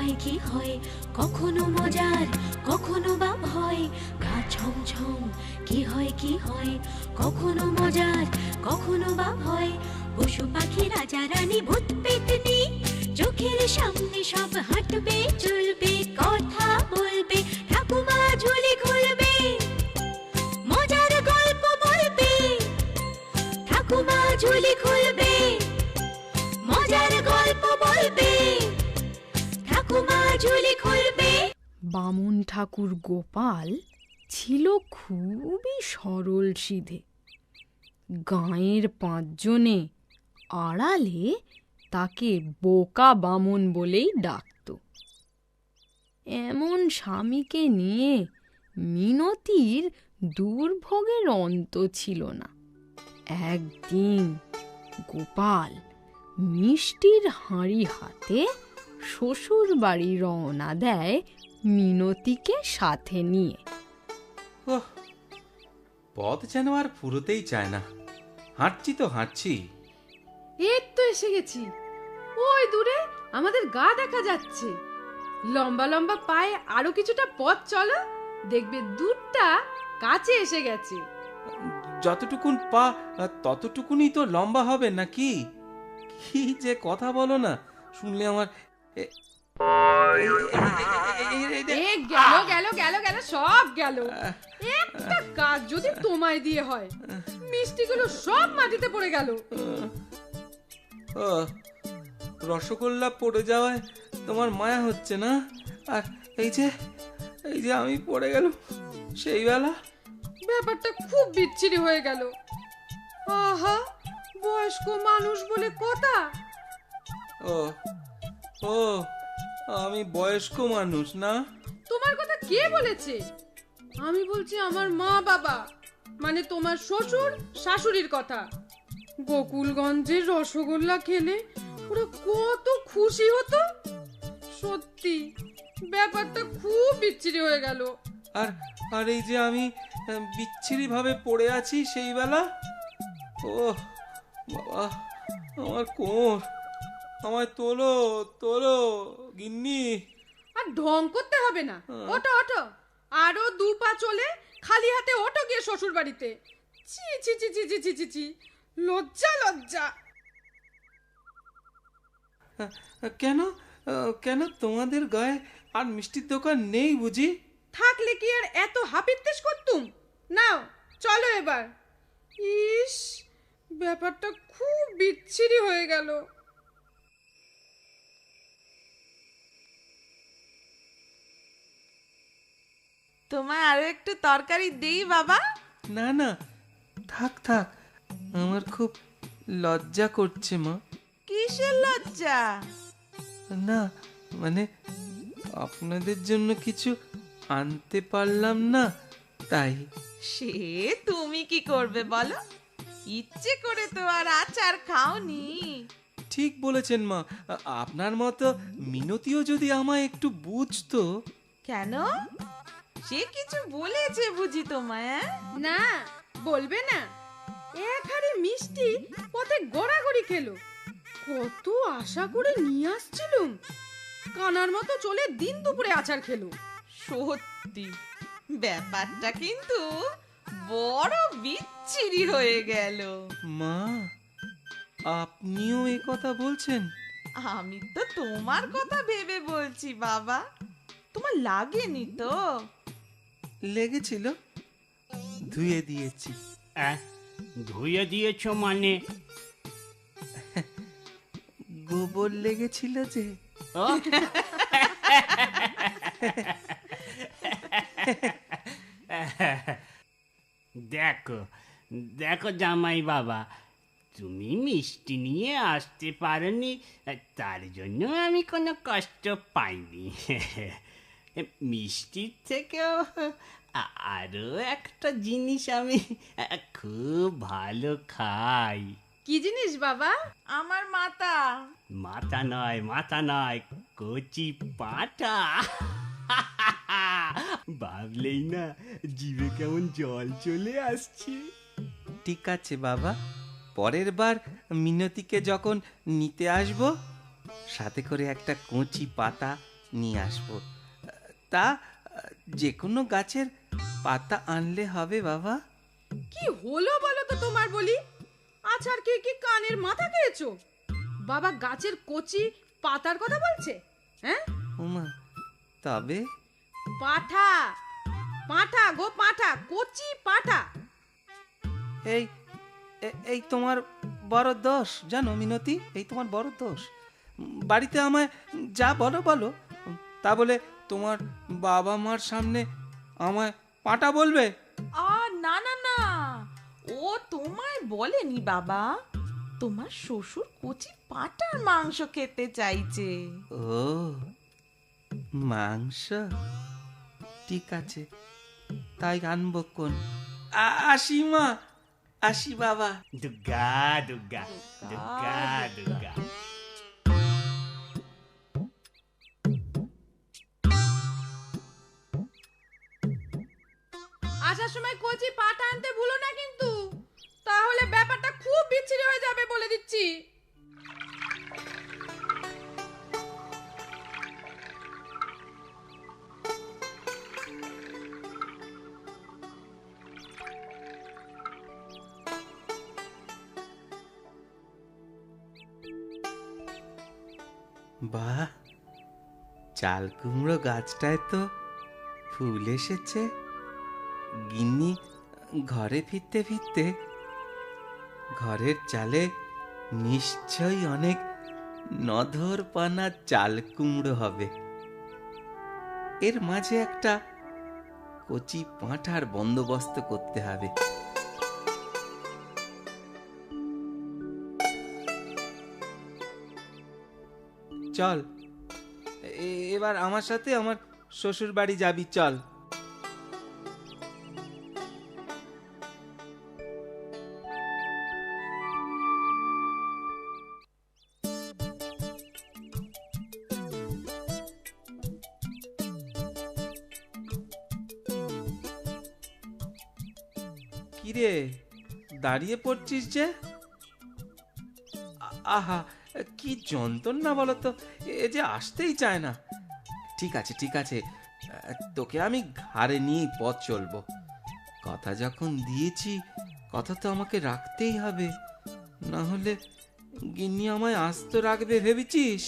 হয় কি হয়, কখনো মজার কখনো বা ভয়, গা ছম ছম কি হয় কি হয়, কখনো মজার কখনো বা ভয়। পশু পাখি রাজা রানী ভূত পেতনি, চোখের সামনে সব হাঁটবে চলবে, কথা বলবে, ঠাকুমা ঝুলি খুলবে, মজার গল্প বলবে, ঠাকুমা ঝুলি খুলবে, মজার গল্প বলবে, ঠাকুমা ঝুলি খুলবে। বামুন ঠাকুর গোপাল ছিল খুবই সরল সিধে। গাঁয়ের 5 জনে আড়ালে তাকে বোকা বামুন বলেই ডাকত। এমন স্বামীকে নিয়ে মিনতির দুর্ভোগের অন্ত ছিল না। একদিন গোপাল মিষ্টির হাঁড়ি হাতে শ্বশুর বাড়ি রওনা দেয় মিনতিকে সাথে নিয়ে। ওহ, পথ যেন আর ফুরোতেই চায় না। হাঁটছি তো হাঁটছি। এই তো এসে গেছি। ওই দূরে আমাদের গা দেখা যাচ্ছে। লম্বা লম্বা পায়ে আরো কিছুটা পথ চলো, দেখবে দূরটা কাছে এসে গেছে। যতটুকুন পা ততটুকুনি তো লম্বা হবে নাকি? কি যে কথা বলো না, শুনলে আমার গেল গেল গেল গেল সব গেল। একটা কাজ যদি তোমায় দিয়ে হয়, মিষ্টিগুলো সব মাটিতে পড়ে গেল। রসগোল্লা পড়ে যাওয়ায় তোমার মায়া হচ্ছে না? আর এই যে আমি পড়ে গেল সেই বেলা। ব্যাপারটা খুব বিচ্ছিরি হয়ে গেল। আহা, বয়স্ক মানুষ বলে কথা। ও ও আমি বয়স্ক মানুষ না? তোমার কথা কে বলেছে? আমি বলছি আমার মা বাবা, মানে তোমার শ্বশুর শাশুড়ির কথা। গোকুলগঞ্জের রসগোল্লা খেলে ওরা কত খুশি হতো। সত্যি ব্যাপারটা খুব বিচ্ছিরি হয়ে গেল। আর আর এই যে আমি বিচ্ছিরি ভাবে পড়ে আছি সেই বেলা। ও বাবা, আমার কোমর, আমায় তোলো তোলো গিন্নি। আর ঢং করতে হবে না, ওঠো ওঠো, আরো 2 পা চলে খালি হাতে ওঠো গিয়ে শ্বশুর বাড়িতে। ছি ছি ছি ছি ছি ছি ছি, লজ্জা লজ্জা। কেন কেন তোমাদের গায়ে আর মিষ্টির দোকান নেই বুঝি? থাকলে কি আর এত হাপিত্তেশ করতুম? নাও চলো এবার। ইস, ব্যাপারটা খুব বিচ্ছিরি হয়ে গেল। তোমায় আরো একটু তরকারি দেই বাবা? না না, থাক থাক, আমার খুব লজ্জা করছে মা। কিসের লজ্জা? না মানে আপনাদের জন্য কিছু আনতে পারলাম না তাই। সে তুমি কি করবে বলো? ইচ্ছে করে তো আর আচার খাওনি। ঠিক বলেছেন মা, আপনার মতো মিনতিও যদি আমায় একটু বুঝতো। কেন, সে কিছু বলেছে বুঝি তোমায়? না, বলবে না। এক হাড়ি মিষ্টি পথে গড়াগড়ি খেলো। কত আশা করে নিয়ে আসছিলুম, কানার মতো চলে দিন দুপুরে আচার খেলো। সত্যি ব্যাপারটা কিন্তু বড় বিচ্ছিরি হয়ে গেল। মা, আপনিও এ কথা বলছেন? আমি তো তোমার কথা ভেবে বলছি বাবা। তোমার লাগেনি তো? লেগেছিল, ধুয়ে দিয়েছি। ধুয়ে দিয়েছো মানে? গোবর লেগেছিল যে। ও দেখো দেখো জামাই বাবা, তুমি মিষ্টি নিয়ে আসতে পারোনি, তার জন্য আমি কোনো কষ্ট পাইনি। মিষ্টির থেকেও আরো একটা জিনিস আমি খুব ভালো খাই। কি জিনিস বাবা? আমার মাথা। মাথা নয়, কচি পাঁঠা। ভাবলেই না জিভে কেমন জল চলে আসছে। ঠিক আছে বাবা, পরের বার মিনতিকে যখন নিতে আসবো, সাথে করে একটা কচি পাতা নিয়ে আসবো। তা যে কোনো গাছের পাতা আনলে হবে বাবা? কি হলো বলো তো তোমার বলি? আছাড় কি কি কানের মাথা খেয়েছো? বাবা গাছের কচি পাতার কথা বলছে? হ্যাঁ, ওমা, তবে পাঠা, পাঠা গো পাঠা, কচি পাঠা। এই এই তোমার বড় দোষ জানো মিনতি, এই তোমার বড় দোষ। বাড়িতে আমায় যা বলো বলো, তা বলে তোমার বাবা মার সামনে আমায় পাঁটা বলবে? না না না, ও তোমায় বলেনি বাবা, তোমার শ্বশুর কচি পাঁঠার মাংস খেতে চাইছে। ও মাংস, ঠিক আছে, তাই আনবো কোন। আসি মা, আসি বাবা। দুর্গা দুর্গা দুর্গা দুর্গা। আসার সময় কচি পাঠা আনতে ভুলো না কিন্তু, তাহলে ব্যাপারটা খুব বিচ্ছিরি হয়ে যাবে বলে দিচ্ছি। বাহ, চাল কুমড়ো গাছটায় তো ফুল এসেছে। গিন্নি ঘরে ফিরতে ফিরতে ঘরের চালে নিশ্চয়ই অনেক নধর পানা চাল কুমড়ো হবে। এর মাঝে একটা কচি পাঁঠার বন্দোবস্ত করতে হবে। চল, এবার আমার সাথে আমার শ্বশুর বাড়ি যাবি, চল। কিরে, দাঁড়িয়ে পড়ছিস যে? আহা, কি যন্ত্রণা বলতো, এ যে আসতেই চায় না। ঠিক আছে ঠিক আছে, তোকে আমি ঘাড়ে নিয়েই পথ চলবো। কথা যখন দিয়েছি, কথা তো আমাকে রাখতেই হবে, না হলে গিন্নি আমায় আস্ত রাখবে ভেবেছিস?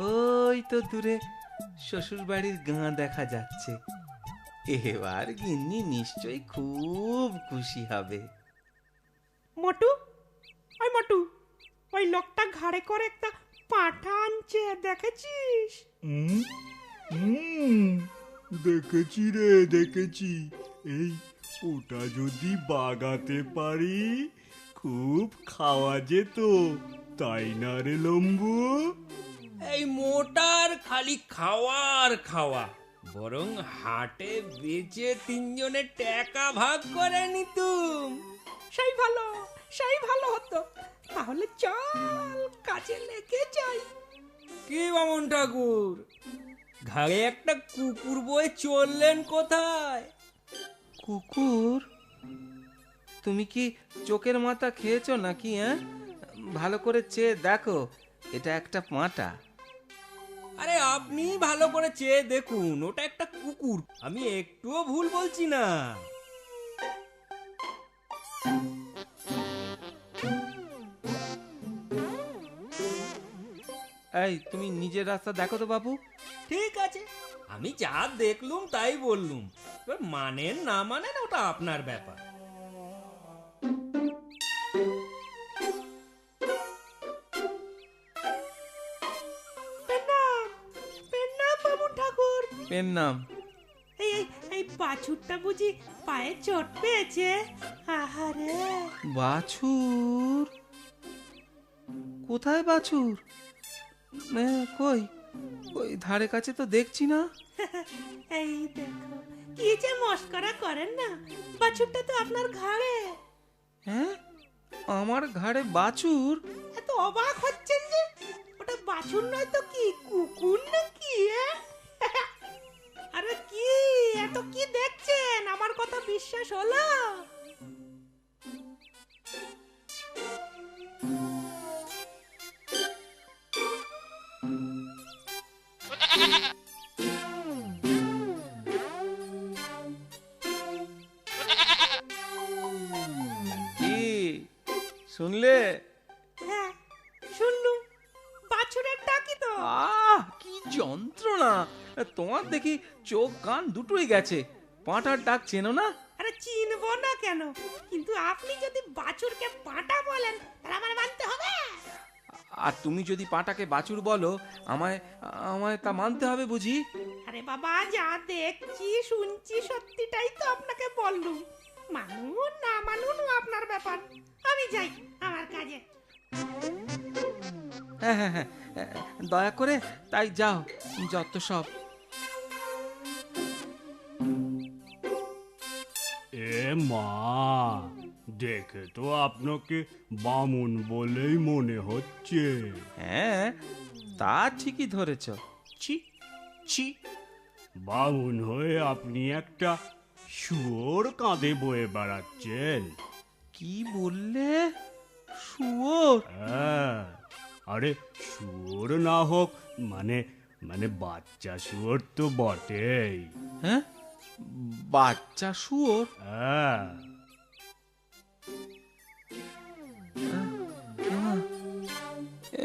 ওই তো দূরে শ্বশুর বাড়ির গাঁ দেখা যাচ্ছে। এবার গিন্নি নিশ্চয়ই খুব খুশি হবে। মোটু, ওই মোটু, ওই লোকটা ঘাড়ে করে একটা পাঁঠা আনছে, দেখেছিস? দেখেছি রে, দেখেছি। এই ওটা যদি বাগাতে পারি খুব খাওয়া যেত, তাই না রে লম্বু? এই মোটার খালি খাওয়ার খাওয়া, বরং হাটে বেচে তিনজনে টাকা ভাগ করে নিতুম। সেই ভালো, সেই ভালো হতো। তাহলে চল কাজে লেগে যাই। কি বামন ঠাকুর, ঘাড়ে একটা কুকুর বয়ে চললেন কোথায়? কুকুর? তুমি কি চোখের মাথা খেয়েছো নাকি? ভালো করে চেয়ে দেখো, এটা একটা পাঁঠা। আরে আপনি ভালো করে চেয়ে দেখুন, ওটা একটা কুকুর, আমি একটুও ভুল বলছি না। এই, তুমি নিজের রাস্তা দেখো তো বাবু। ঠিক আছে, আমি যা দেখলুম তাই বললুম, এবার মানেন না মানেন ওটা আপনার ব্যাপার। পেন নাম। এই এই বাছুরটা বুঝি পায়ে চোট পেয়েছে? আহারে, বাছুর? কোথায় বাছুর? কই ওই ধারে কাছে তো দেখছি না। এই দেখো কি যে মস্করা করেন না, বাছুরটা তো আপনার ঘাড়ে। হ্যাঁ, আমার ঘাড়ে বাছুর? এত অবাক হচ্ছেন যে? ওটা বাছুর নয় তো কি, কুকুর নাকি? আরে কি এত কি দেখছেন, আমার কথা বিশ্বাস হলো? কি শুনলে? হ্যাঁ শুনলুম, বাছুরের ডাকি তো। কি যন্ত্রণা! তোমার দেখি চোখ কান দুটোই গেছে। পাঁটার ডাক চেনো না? আরে চিনবো না কেন, কিন্তু আপনি যদি বাছুরকে পাঁটা বলেন তাহলে আমার মানতে হবে। আর তুমি যদি পাঁটাকে বাছুর বলো, আমায় আমায় তা মানতে হবে বুঝি? আরে বাবা, যা দেখছি শুনছি সত্যিটাই তো আপনাকে বললুম। মানুন না মানুন আপনার ব্যাপার, আমি যাই আমার কাজে। হ্যাঁ হ্যাঁ হ্যাঁ, দয়া করে তাই যাও, যত সব। এ মা, দেখে তো আপনাকে বামুন বলেই মনে হচ্ছে। হ্যাঁ, তা ঠিকই ধরেছ। ছি ছি, বামুন হয়ে আপনি একটা শুয়োর কাঁধে বয়ে বেড়াচ্ছেন। কি বললে? শুয়োর? হ্যাঁ, আরে শুয়োর না হোক মানে মানে বাচ্চা শুয়োর তো বটেই। হ্যাঁ, বাচ্চা শুয়োর? হ্যাঁ,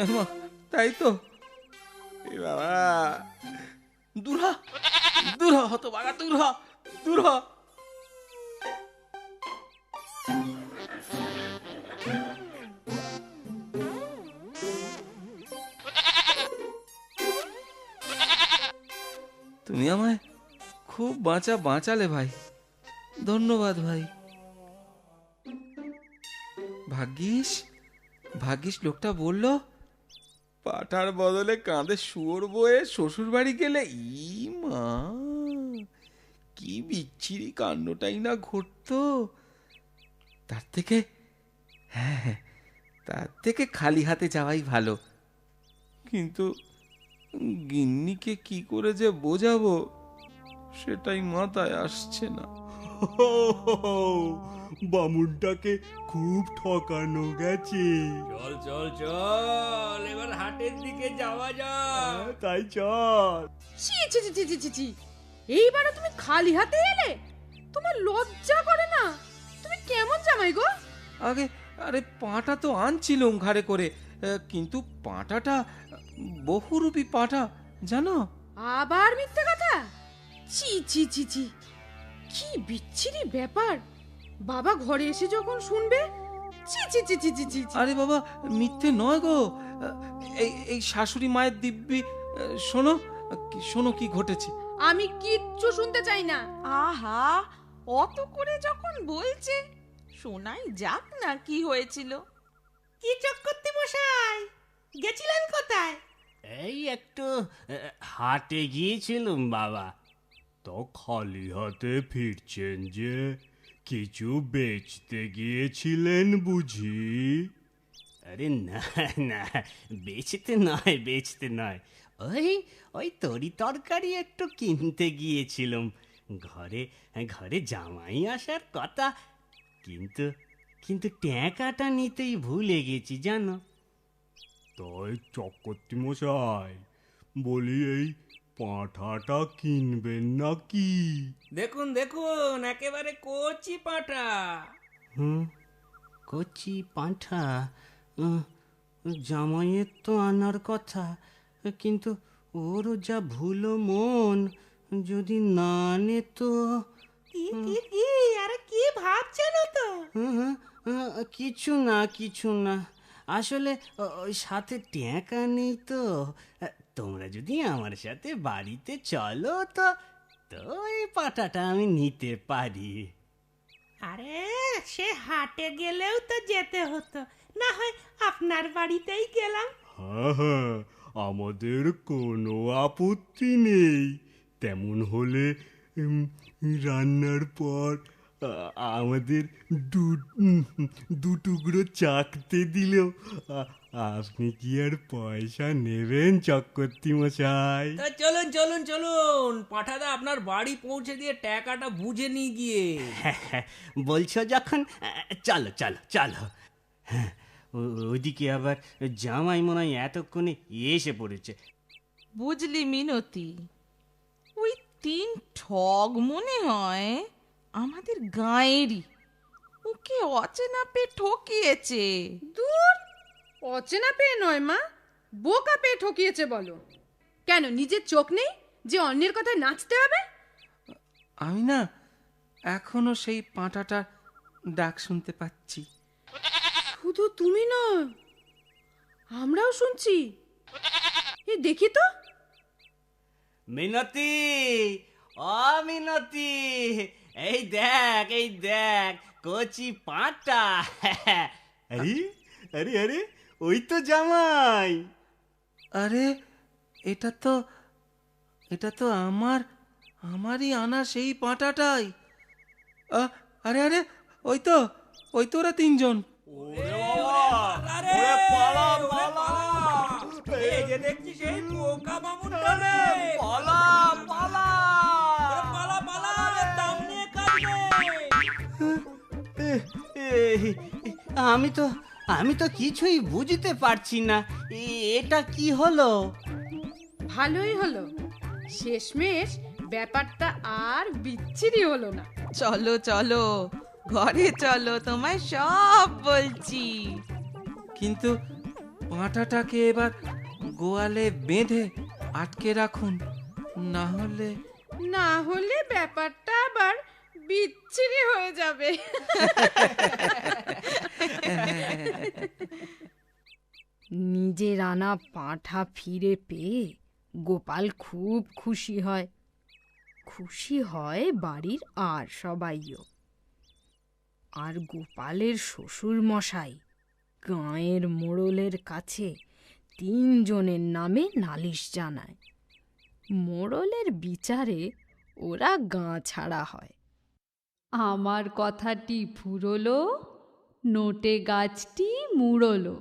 এমা, তাই তো। এ বাবা, দূর হ, দূর হ, হতভাগা, দূর হ, দূর হ। তুমি আমায় খুব বাঁচালে ভাই, ধন্যবাদ ভাই। ভাগ্যিস ভাগ্যিস লোকটা বলল পাঠার বদলে কাঁধে শুয়োর বয়ে শ্বশুর বাড়ি গেলে ই মা, কি বিচ্ছিরি কাণ্ডটাই না ঘটতো। তার থেকে, হ্যাঁ, তার থেকে খালি হাতে যাওয়াই ভালো। কিন্তু গিন্নিকে কি করে যে বোঝাবো সেটাই মাথায় আসছে না। বামুনটাকে খুব ঠকানো গেছে। চল চল চল, এবার হাটের দিকে যাওয়া যাক। তাই চল। ছি ছি ছি ছি ছি ছি, এইবারে তুমি খালি হাতে এলে? তোমার লজ্জা করে না? তুমি কেমন জামাই গো? আগে আরে পাঁটা তো আনছিলুম ঘাড়ে করে, কিন্তু পাঁটাটা বহুরূপী পাঁটা, জানো? আবার মিথ্যে কথা! ছি ছি ছি ছি, কি বিচ্ছিরি ব্যাপার! বাবা ঘরে এসে যখন শুনবে, ছি ছি ছি ছি ছি ছি ছি। আরে বাবা, মিথ্যে নয় গো। এই এই শাশুড়ি মায়ের দিব্যি, শোনো, শোনো কি ঘটেছে। আমি কিচ্ছু শুনতে চাই না। আহা, অত করে যখন বলছে, শোনাই যাক না কি হয়েছিল। কি চক্করতি মশাই, গেছিলেন কোথায়? এই একটু হাটে গিয়েছিলাম বাবা। তো খালি হাতে ফিরছেন যে, কিছু বেচতে গিয়েছিলেন বুঝি? আরে না না, বেচতে নয়, ওই ওই তরি তরকারি একটু কিনতে গিয়েছিলাম। ঘরে ঘরে জামাই আসার কথা, কিন্তু কিন্তু টাকাটা নিতেই ভুলে গেছি জানো। তাই চক্রবর্তী মশাই, বলি এই পাঁঠাটা কিনবেন নাকি? দেখুন দেখুন, একেবারে কচি পাঁঠা। হুম, কচি পাঁঠা? জামাইয়ের তো আনার কথা, কিন্তু ওরও যা ভুলো মন, যদি না আনে তো। কি কি কি, আরে কি ভাবছেন তো? কিছু না, আসলে ওই সাথে টাকা নেই তো। তোমরা যদি আমার সাথে বাড়িতে চলো তো, তো এই পাটাটা আমি নিতে পারি। আরে সে হাটে গেলেও তো যেতে হতো, না হয় আপনার বাড়িতেই গেলাম। হ্যাঁ, আমাদের কোনো আপত্তি নেই। তেমন হলে রান্নার পর আমাদের দু টুকরো চাকতে দিলেও আপনি কি আর পয়সা নেবেন চক্রবর্তী মশাই? তা চলুন চলুন চলুন, পাঠাদা আপনার বাড়ি পৌঁছে দিয়ে টাকাটা বুঝে নিয়ে গিয়ে। বলছো যখন, চলো চলো চলো। হ্যাঁ, ওইদিকে আবার জামাই মনে হয় এতক্ষণে এসে পড়েছে। বুঝলি মিনতি, ওই 3 ঠগ মনে হয় আমাদের গাঁয়েরই। ওকে অচেনা পেয়ে ঠকিয়েছে। দূর, অচেনা পেয়ে নয় মা, বোকা পেয়ে ঠকিয়েছে বলো। কেন নিজের চোখ নেই যে অন্যের কথায় নাচতে হবে? আমি না এখনো সেই পাঁঠাটার ডাক শুনতে পাচ্ছি। শুধু তুমি নয়, আমরাও শুনছি। এ দেখি তো। মিনতি, ও মিনতি, এই দেখ কচি পাঁটা। আরে আরে আরে, ওই তো জামাই। আরে এটা তো আমারই আনা সেই পাঁঠাটাই। আরে আরে, ওই তো ওরা 3 জন। এই যে দেখছি সেই পোকা বামুনটা রে। পালা পালা পালা পালা, দাম নিয়ে কাটবে। আমি তো কিছুই বুঝতে পারছি না, এটা কি হলো? ভালোই হলো, শেষমেশ ব্যাপারটা আর বিচ্ছিরি হলো না। চলো চলো, ঘরে চলো, তোমায় সব বলছি। কিন্তু পাঁঠাটাকে এবার গোয়ালে বেঁধে আটকে রাখুন, না হলে ব্যাপারটা আবার বিচ্ছিরি হয়ে যাবে। নিজের আনা পাঁঠা ফিরে পেয়ে গোপাল খুব খুশি হয়। খুশি হয় বাড়ির আর সবাইও। আর গোপালের শ্বশুর মশাই গাঁয়ের মোড়লের কাছে 3 জনের নামে নালিশ জানায়। মোড়লের বিচারে ওরা গাঁ ছাড়া হয়। আমার কথাটি ফুরলো, নোটে গাছটি মুড়লো।